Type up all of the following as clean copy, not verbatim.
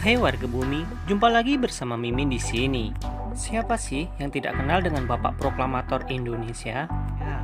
Hai warga bumi, jumpa lagi bersama Mimin di sini. Siapa sih yang tidak kenal dengan Bapak Proklamator Indonesia? Ya,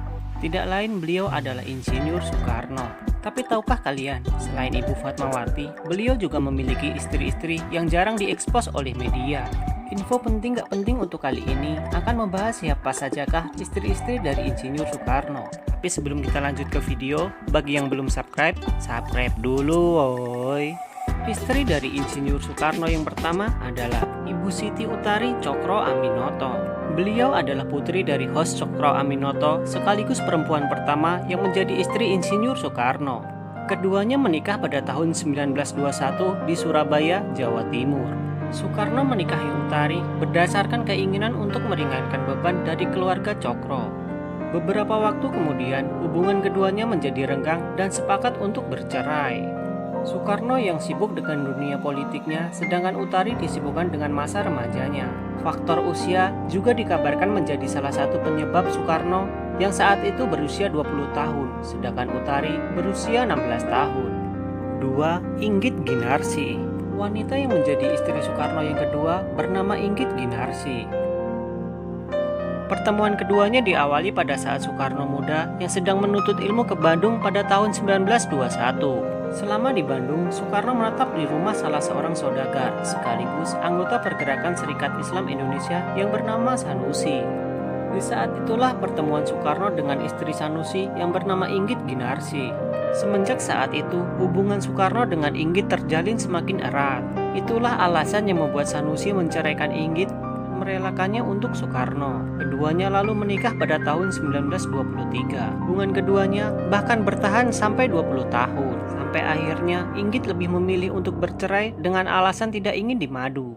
tidak lain beliau adalah Insinyur Soekarno. Tapi tahukah kalian, selain Ibu Fatmawati, beliau juga memiliki istri-istri yang jarang diekspos oleh media. Info penting gak penting untuk kali ini akan membahas siapa sajakah istri-istri dari Insinyur Soekarno. Tapi sebelum kita lanjut ke video, bagi yang belum subscribe, subscribe dulu woy. Istri dari Insinyur Soekarno yang pertama adalah Ibu Siti Utari Cokro Aminoto. Beliau adalah putri dari Hos Cokro Aminoto sekaligus perempuan pertama yang menjadi istri Insinyur Soekarno. Keduanya menikah pada tahun 1921 di Surabaya, Jawa Timur. Soekarno menikahi Utari berdasarkan keinginan untuk meringankan beban dari keluarga Cokro. Beberapa waktu kemudian, hubungan keduanya menjadi renggang dan sepakat untuk bercerai. Soekarno yang sibuk dengan dunia politiknya, sedangkan Utari disibukkan dengan masa remajanya. Faktor usia juga dikabarkan menjadi salah satu penyebab Soekarno yang saat itu berusia 20 tahun, sedangkan Utari berusia 16 tahun. 2. Inggit Ginarsi. Wanita yang menjadi istri Soekarno yang kedua bernama Inggit Ginarsi. Pertemuan keduanya diawali pada saat Soekarno muda yang sedang menuntut ilmu ke Bandung pada tahun 1921. Selama di Bandung, Soekarno menetap di rumah salah seorang saudagar sekaligus anggota pergerakan Serikat Islam Indonesia yang bernama Sanusi. Di saat itulah pertemuan Soekarno dengan istri Sanusi yang bernama Inggit Ginarsi. Semenjak saat itu, hubungan Soekarno dengan Inggit terjalin semakin erat. Itulah alasan yang membuat Sanusi menceraikan Inggit, merelakannya untuk Soekarno. Keduanya lalu menikah pada tahun 1923. Hubungan keduanya bahkan bertahan sampai 20 tahun. Sampai akhirnya Inggit lebih memilih untuk bercerai dengan alasan tidak ingin dimadu.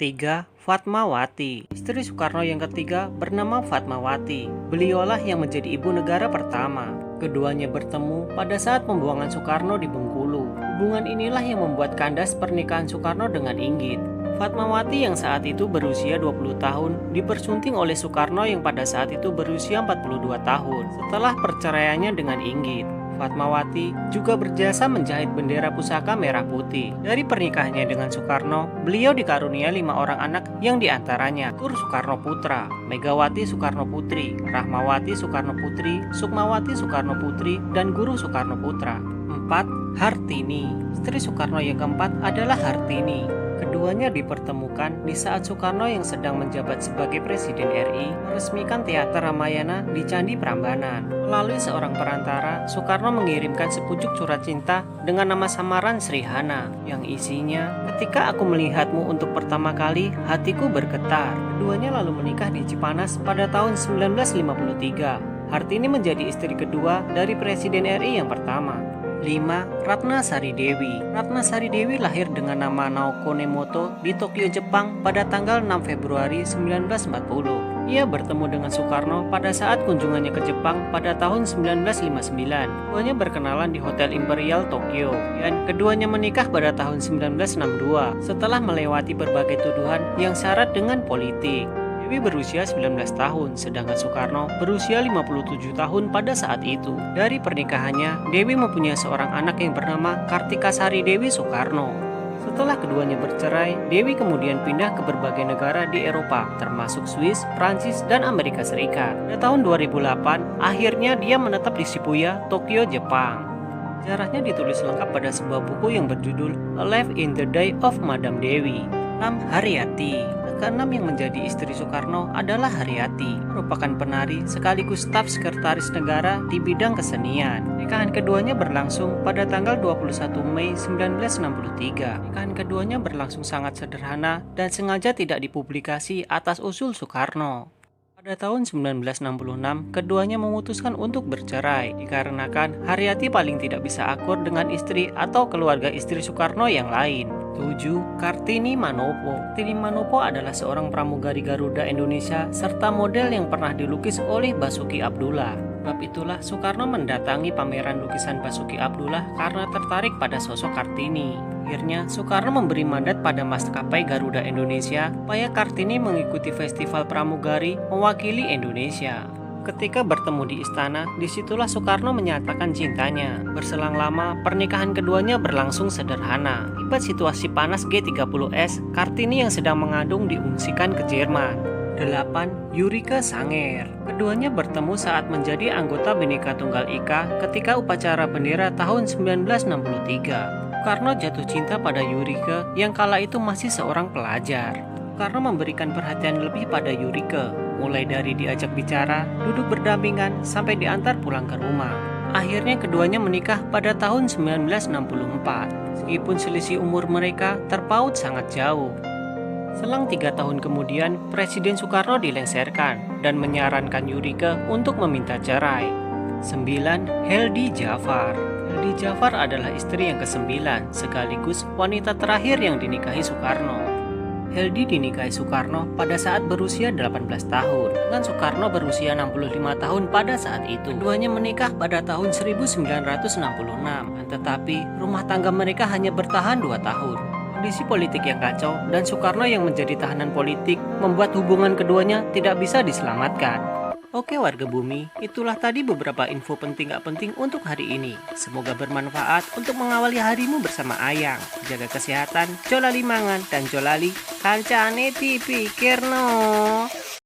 3. Fatmawati. Istri Soekarno yang ketiga bernama Fatmawati. Beliaulah yang menjadi ibu negara pertama. Keduanya bertemu pada saat pembuangan Soekarno di Bengkulu. Hubungan inilah yang membuat kandas pernikahan Soekarno dengan Inggit. Fatmawati yang saat itu berusia 20 tahun dipersunting oleh Soekarno yang pada saat itu berusia 42 tahun setelah perceraiannya dengan Inggit. Fatmawati juga berjasa menjahit bendera pusaka merah putih. Dari pernikahannya dengan Soekarno, beliau dikaruniai 5 orang anak yang diantaranya Tur Soekarno Putra, Megawati Soekarno Putri, Rahmawati Soekarno Putri, Sukmawati Soekarno Putri, dan Guru Soekarno Putra. 4. Hartini. Istri Soekarno yang keempat adalah Hartini. Keduanya dipertemukan di saat Soekarno yang sedang menjabat sebagai Presiden RI meresmikan Teater Ramayana di Candi Prambanan. Melalui seorang perantara, Soekarno mengirimkan sepucuk surat cinta dengan nama samaran Srihana yang isinya, "Ketika aku melihatmu untuk pertama kali, hatiku bergetar." Keduanya lalu menikah di Cipanas pada tahun 1953. Hartini menjadi istri kedua dari Presiden RI yang pertama. 5. Ratna Sari Dewi. Ratna Sari Dewi lahir dengan nama Naoko Nemoto di Tokyo, Jepang pada tanggal 6 Februari 1940. Ia bertemu dengan Soekarno pada saat kunjungannya ke Jepang pada tahun 1959. Keduanya berkenalan di Hotel Imperial Tokyo dan keduanya menikah pada tahun 1962 setelah melewati berbagai tuduhan yang syarat dengan politik. Dewi berusia 19 tahun, sedangkan Soekarno berusia 57 tahun pada saat itu. Dari pernikahannya, Dewi mempunyai seorang anak yang bernama Kartika Sari Dewi Soekarno. Setelah keduanya bercerai, Dewi kemudian pindah ke berbagai negara di Eropa, termasuk Swiss, Prancis, dan Amerika Serikat. Pada tahun 2008, akhirnya dia menetap di Shibuya, Tokyo, Jepang. Sejarahnya ditulis lengkap pada sebuah buku yang berjudul A Life in the Day of Madam Dewi. 6. Haryati. Keenam yang menjadi istri Soekarno adalah Haryati, merupakan penari sekaligus staf sekretaris negara di bidang kesenian. Nikahan keduanya berlangsung pada tanggal 21 Mei 1963. Nikahan keduanya berlangsung sangat sederhana dan sengaja tidak dipublikasi atas usul Soekarno. Pada tahun 1966, keduanya memutuskan untuk bercerai dikarenakan Haryati paling tidak bisa akur dengan istri atau keluarga istri Soekarno yang lain. 7. Kartini Manopo. Kartini Manopo adalah seorang pramugari Garuda Indonesia serta model yang pernah dilukis oleh Basuki Abdullah. Sebab itulah Soekarno mendatangi pameran lukisan Basuki Abdullah karena tertarik pada sosok Kartini. Akhirnya Soekarno memberi mandat pada maskapai Garuda Indonesia supaya Kartini mengikuti festival pramugari mewakili Indonesia. Ketika bertemu di istana, disitulah Soekarno menyatakan cintanya. Berselang lama, pernikahan keduanya berlangsung sederhana. Akibat situasi panas G30S, Kartini yang sedang mengandung diungsikan ke Jerman. 8. Yurike Sanger. Keduanya bertemu saat menjadi anggota Bhinneka Tunggal Ika ketika upacara bendera tahun 1963. Soekarno jatuh cinta pada Yurike yang kala itu masih seorang pelajar. Soekarno memberikan perhatian lebih pada Yurike, mulai dari diajak bicara, duduk berdampingan, sampai diantar pulang ke rumah. Akhirnya keduanya menikah pada tahun 1964, meskipun selisih umur mereka terpaut sangat jauh. Selang 3 tahun kemudian, Presiden Soekarno dilengsarkan dan menyarankan Yurike untuk meminta cerai. 9. Heldi Jafar. Heldi Jafar adalah istri yang ke-9, sekaligus wanita terakhir yang dinikahi Soekarno. Heldi dinikahi Soekarno pada saat berusia 18 tahun, dengan Soekarno berusia 65 tahun pada saat itu. Keduanya menikah pada tahun 1966, tetapi rumah tangga mereka hanya bertahan 2 tahun. Kondisi politik yang kacau dan Soekarno yang menjadi tahanan politik membuat hubungan keduanya tidak bisa diselamatkan. Oke warga bumi, itulah tadi beberapa info penting gak penting untuk hari ini. Semoga bermanfaat untuk mengawali harimu bersama Ayang. Jaga kesehatan, jolali mangan, dan jolali kancane dipikir no.